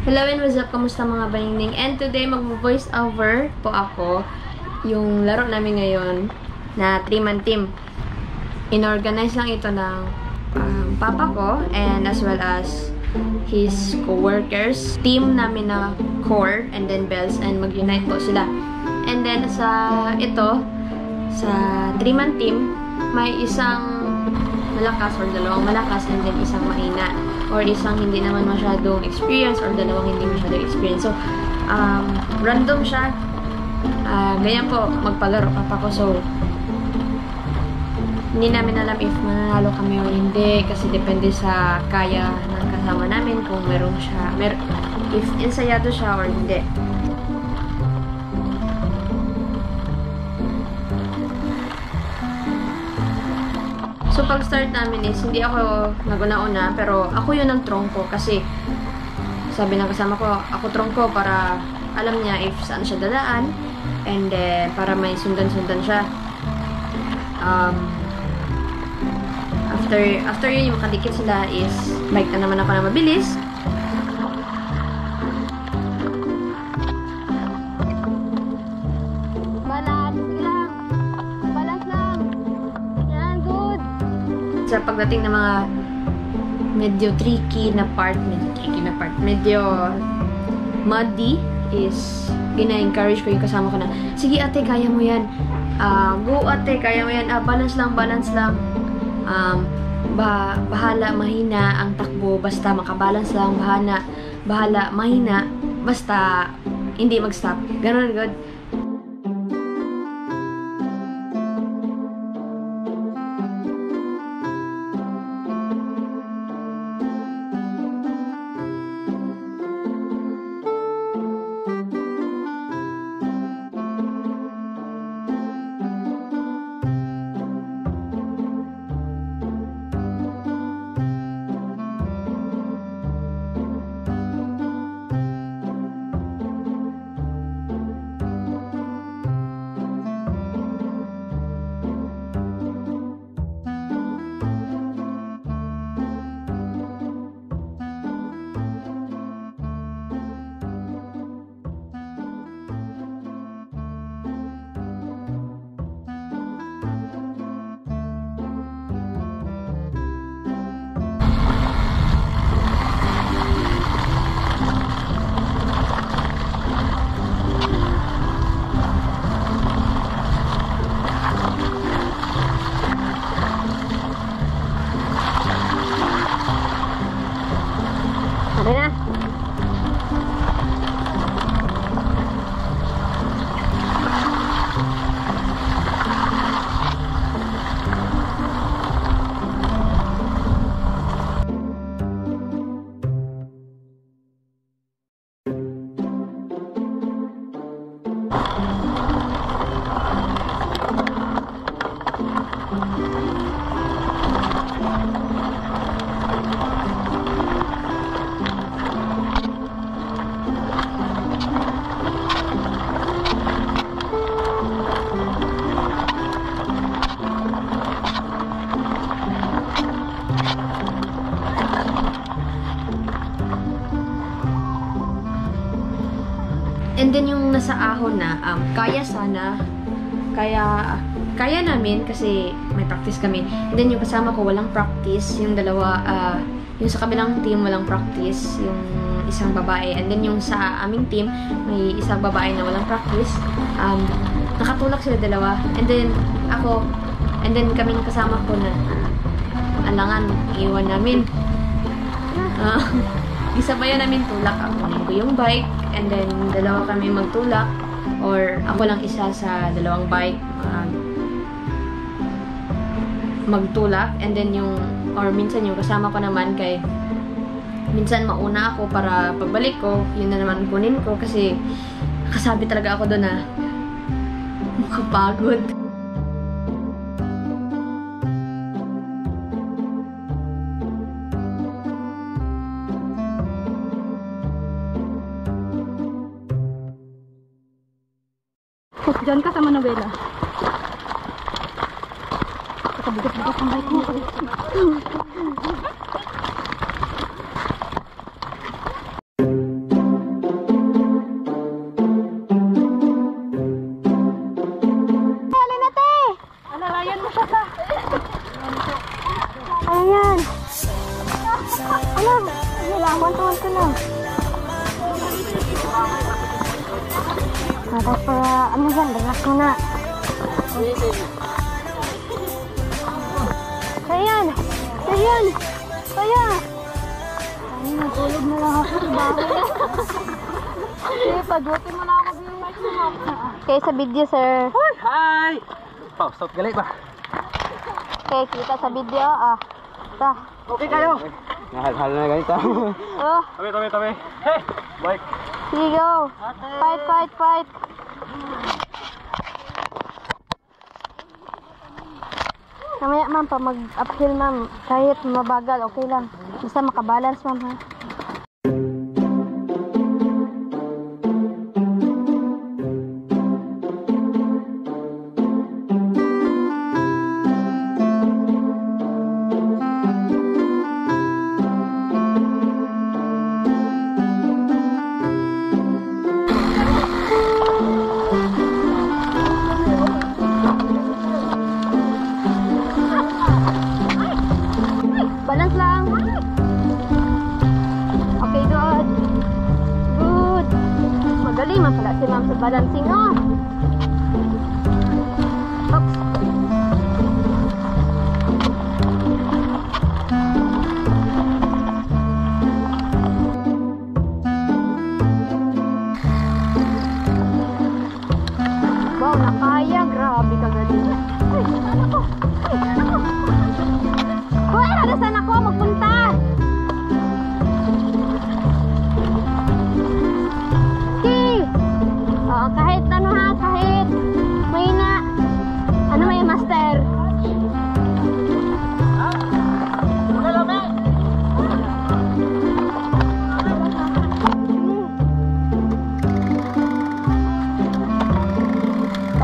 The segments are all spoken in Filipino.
Hello and what's up? Kamusta mga baningning? And today, mag-voice over po ako yung laro namin ngayon na 3-man team. Inorganize lang ito ng papa ko and as well as his co-workers. Team namin na core and then bells and mag-unite po sila. And then sa 3-man team, may isang malakas or dalawang malakas and then isang mahina. Or isang hindi naman masyadong experience or dalawang hindi masyadong experience. So, random siya. Ganyan po, magpalaro pa ko. So, hindi namin alam if mananalo kami or hindi kasi depende sa kaya ng kasama namin kung meron siya, if ensayado siya or hindi. So, pag-start namin is, hindi ako nag-una-una, pero ako yung nag-trongko kasi sabi ng kasama ko, ako trongko para alam niya if saan siya dadaan and para may sundan-sundan siya. After yun, yung makadikit sila is, bike na naman ako na mabilis. Sa pagdating ng mga medyo tricky na part, medyo muddy is gina-encourage ko yung kasama ko na, sige ate, kaya mo yan. Go ate, kaya mo yan. Balance lang. Bahala, mahina ang takbo, basta makabalance lang. Bahala, mahina, basta hindi mag-stop. Ganun, good. And then yung nasa ahon na, kaya namin kasi may practice kami. And then yung kasama ko walang practice, yung dalawa, yung sa kabilang team walang practice, yung isang babae. And then yung sa aming team, may isang babae na walang practice. Nakatulak sila dalawa. And then ako, and then kaming kasama ko na alangan, iwan namin. Isabayan namin tulak. Ako yung bike. And then, dalawa kami magtulak. Or, ako lang isa sa dalawang bike. Magtulak. And then, or minsan yung kasama ko naman kay minsan mauna ako para pagbalik ko, yun na naman kunin ko. Kasi, kasabi talaga ako doon na makapagod. Diyan ka sa Manuela. Nakabugat-bugat ang bike mo. Tapos para, ano yan, relax mo na. Ayan! Ayan! Kaya! Ay, natulog na lang ako sa bahay. Okay, paduti mo na ako yung mic mo. Okay, sa video, sir. Hi! Oh, stop galit ba? Okay, kita sa video, ah. Sa. Okay kayo? Nahal-hal na ganito. Oh, Tabi. Hey! Bike! sige, go. Fight. Mamaya, ma'am, pa mag-uphill, ma'am. Kahit mabagal, okay lang. Basta makabalance, ma'am, ha? Balance lang. Okay, good. Good. Magaling man pala si ma'am sa balancing, oh. Oops. Wow, nakaya. Grabe ka galing. Ay, ano ko? Hoy, harasan ako, magpunta! Okay! Oo, kahit ano ha, kahit may na... Ano may master?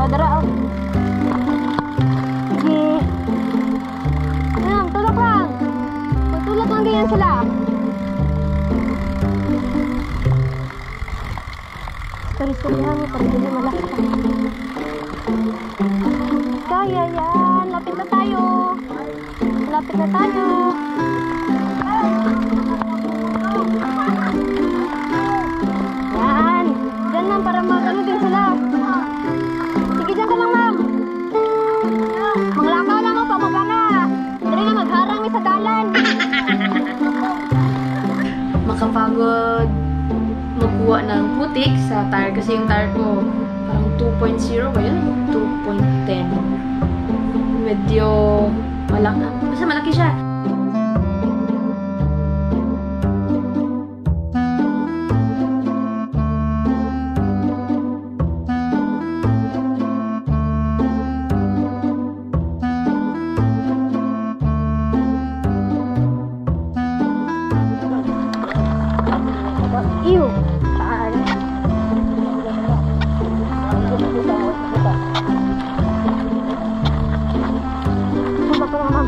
Dara, oh. Sige. Tulak lang. Tutulak lang ganyan sila. Sorry-sorryhan mo, para hindi malaki. Kaya yan. Lapit na tayo. Yan. Diyan lang para mag-ano din sila. Sige, dyan ka lang, ma'am. Manglakaw lang ako pa magana. Dari na magharang mi sa dalan. Makapagod magkuha ng putik sa tire kasi yung tire ko parang 2.0 ba yun? 2.10. Medyo malaki. Basta malaki siya. Ew. Saan? Mama pa nga, ma'am.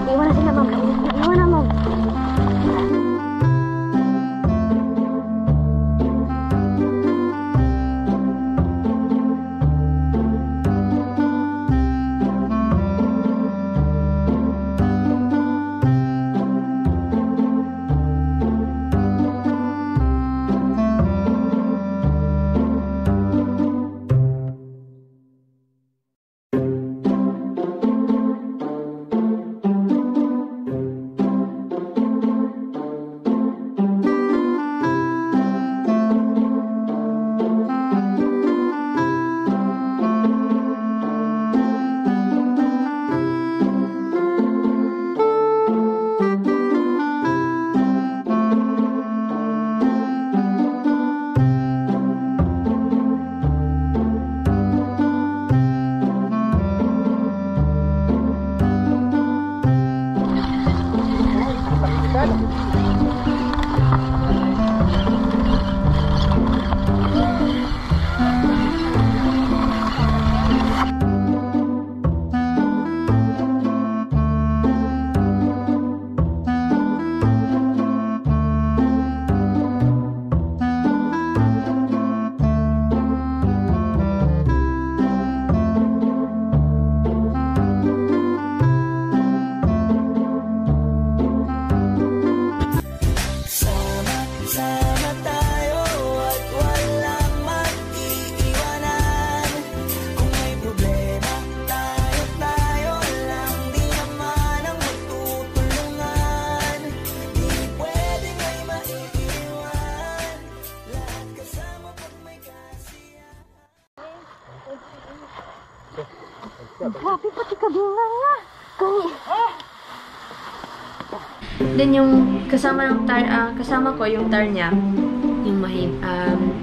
Iwan na sila, ma'am. Iwan na, ma'am. Grabe, pati kabingan nga. Kani. Then yung kasama ko yung tar niya, yung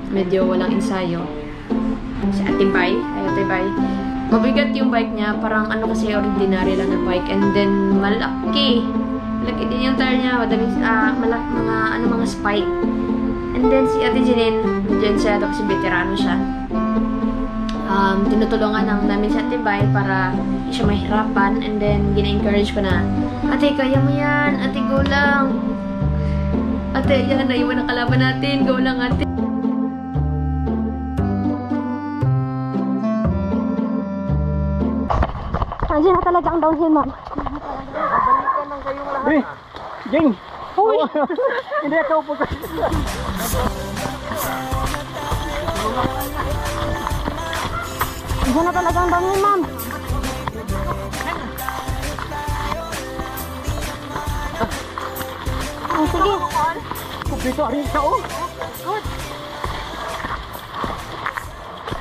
medyo walang ensayo. Si Ate Bay. Mabigat yung bike niya, parang ano kasi ordinary lang na bike, and then malaki din yung tire niya, madaming mga spike. And then si Ate Janine, dyan siya kasi veterano siya. Tinutulungan namin si Ate Bay para hindi siya mahirapan, and then gina-encourage ko na, Ate, kaya mo yan, Ate, go lang. Ate, yan, naiwan ang kalaban natin, go lang, Ate. Nandiyan na talaga ang downhill, ma'am. Balikan lang kayong lahat. Jing! Uy! Hindi ako po. Nandiyan na talaga ang downhill, ma'am. Sige. Kupito rin ka, oh.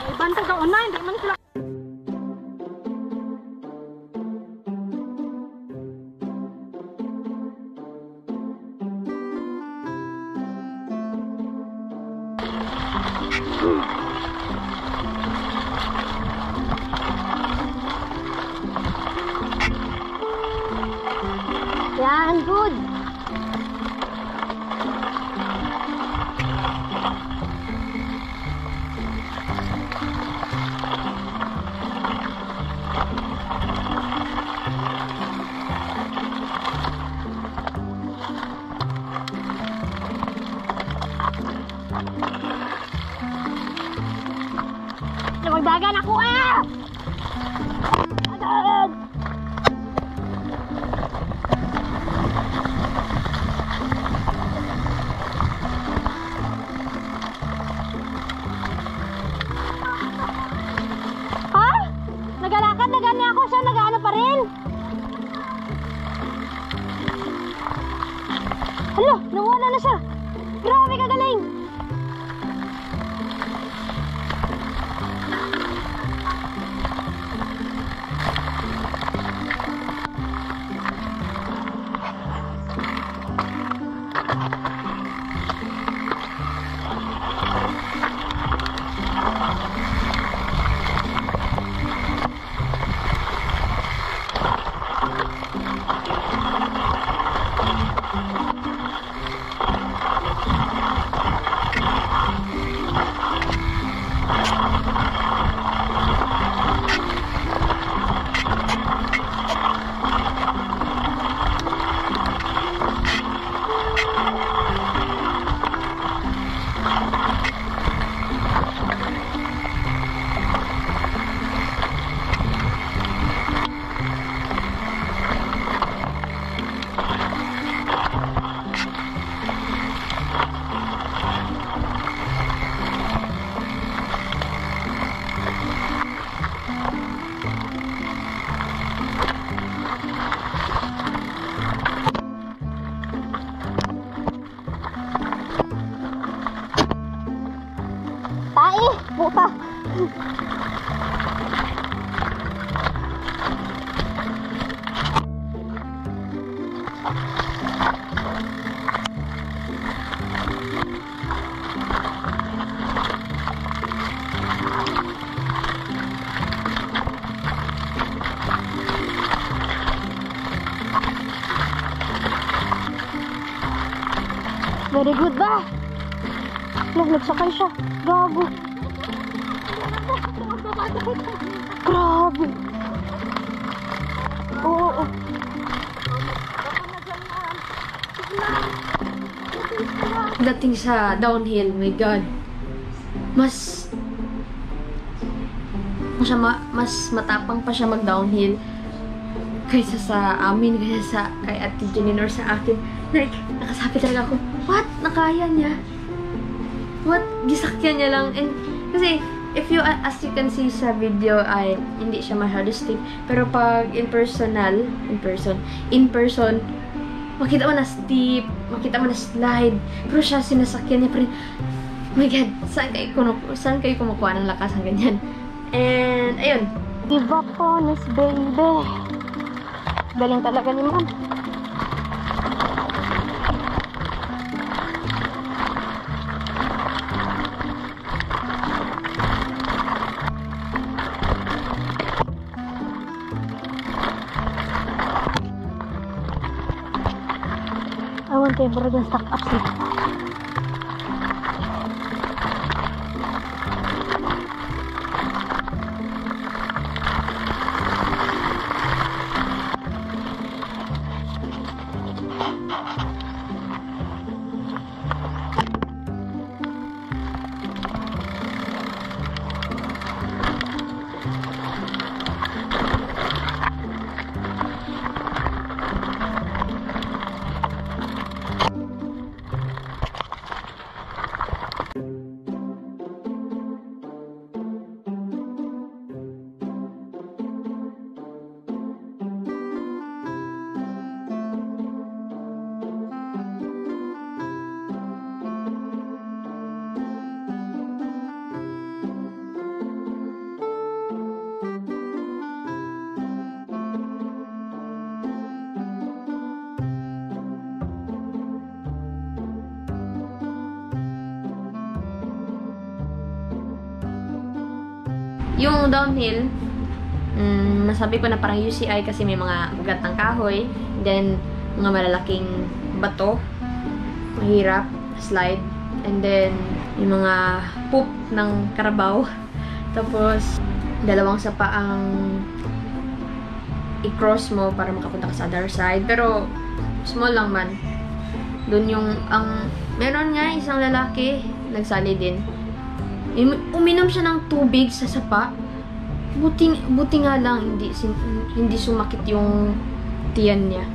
Ibantag ka online, hindi man sila. Yan, good. Magdagan ako ah! Agad! Ha? Nagalakad na gani ako siya, nagaano pa rin? Hala, nawala na siya. Grabe kagaling. Buta. Very good ba? Nagsakay siya. Gago. Grabe. Oo. Dating sa downhill, my God. Mas matapang pa siya mag-downhill kaysa sa amin, kaysa kay Ate Janine or sa akin. Like, nakasabi talaga ako, what? Nakaya niya? What? Gisakyan niya lang. And kasi, if you, as you can see sa video, ay hindi siya masyado steep. Pero pag in person, makita mo na steep, makita mo na slide. Pero siya, sinasakyan niya pa rin. Oh my God, saan kayo kumukuha ng lakas ng ganyan? And, ayun, Give up on us, baby. Galing talaga ni ma'am. I want to borrow the stock up seat. Yung downhill, nasabi ko na parang UCI kasi may mga ugat ng kahoy, then mga malalaking bato, mahirap, slide, and then yung mga poop ng karabaw. Tapos, dalawang sapa ang i-cross mo para makapunta ka sa other side. Pero, small lang man. Doon yung, meron nga isang lalaki, nagsali din. Uminom siya ng tubig sa sapa. Buti nga lang hindi sumakit yung tiyan niya.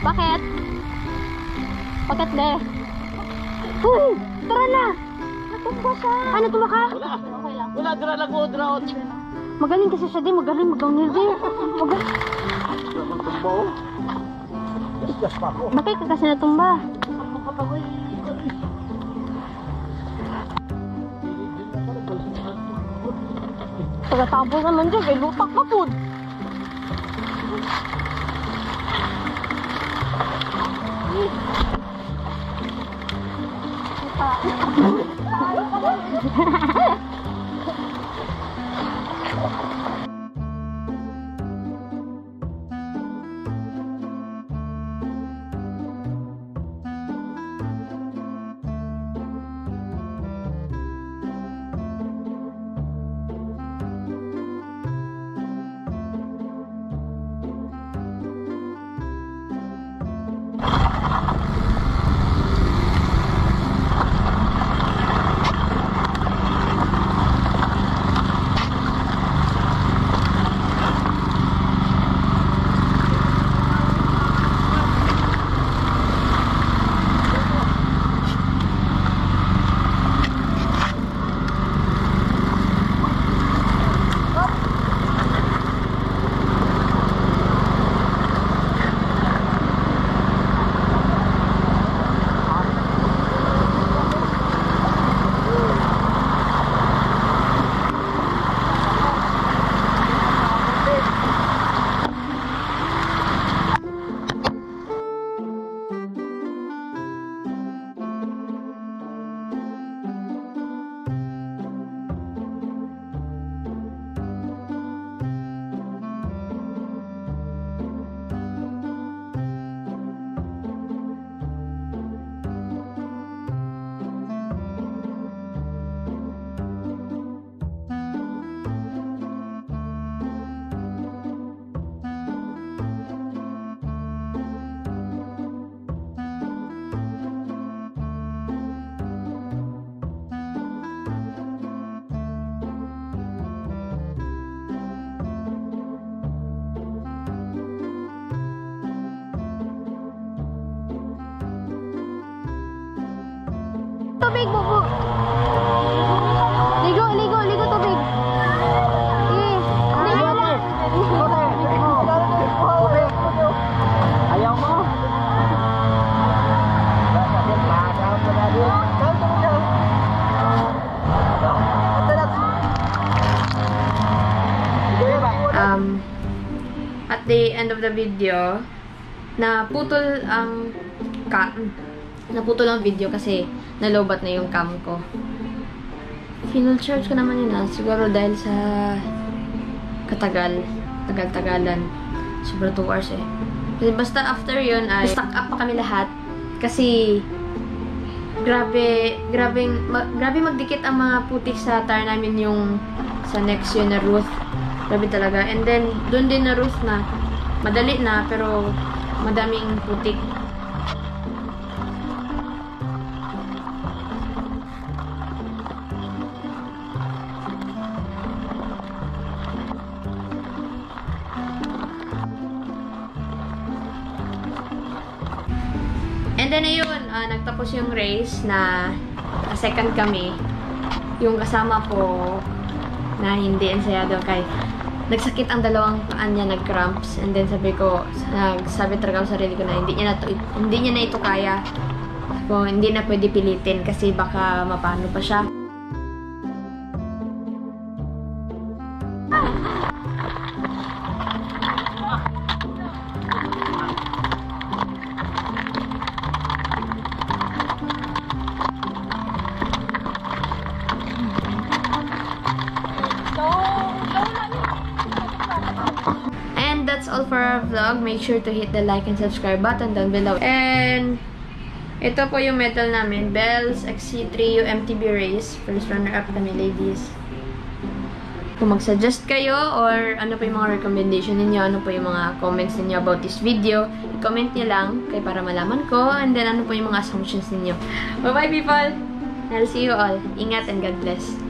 Bakit? Bakit de? Uy! Tara na! Natumba siya! Ah, natumba ka? Wala. Okay lang. Wala, dira lang ko, dira out. Magaling kasi siya, di. Magaling mag-downhill, di. Magaling. Ang tumbo. Gas pa ako. Bakit ka kasi natumba? Pagkatapos naman dyan, kay lutak ka po. tubig, bubu. Ligo, ligo, ligo tubig. Ligo lang. Ayaw mo? At the end of the video, naputol ang video kasi nalobat na yung cam ko. Final charge ko naman yun siguro dahil sa tagal-tagalan. Sobra 2 hours eh. Kasi basta after yun ay stock up pa kami lahat kasi grabe magdikit ang mga putik sa tire namin yung sa next yun na roof. Grabe talaga. And then, doon din na roof na. Madali na, pero madaming putik. And then, ayun, nagtapos yung race na second kami. Yung kasama ko na hindi ensayado kay nagsakit ang dalawang paan niya, nag-cramps, and then sabi talaga sa sarili ko na hindi niya na ito kaya. So, hindi na pwede pilitin kasi baka mapano pa siya. That's all for our vlog. Make sure to hit the like and subscribe button down below. And ito po yung medal namin. Bells XC3 UMTB race. First runner-up kami, ladies. Kung mag-suggest kayo or ano po yung mga recommendation ninyo, ano po yung mga comments ninyo about this video, i-comment nyo lang kay para malaman ko. And then ano po yung mga assumptions ninyo. Bye-bye, people! I'll see you all. Ingat and God bless.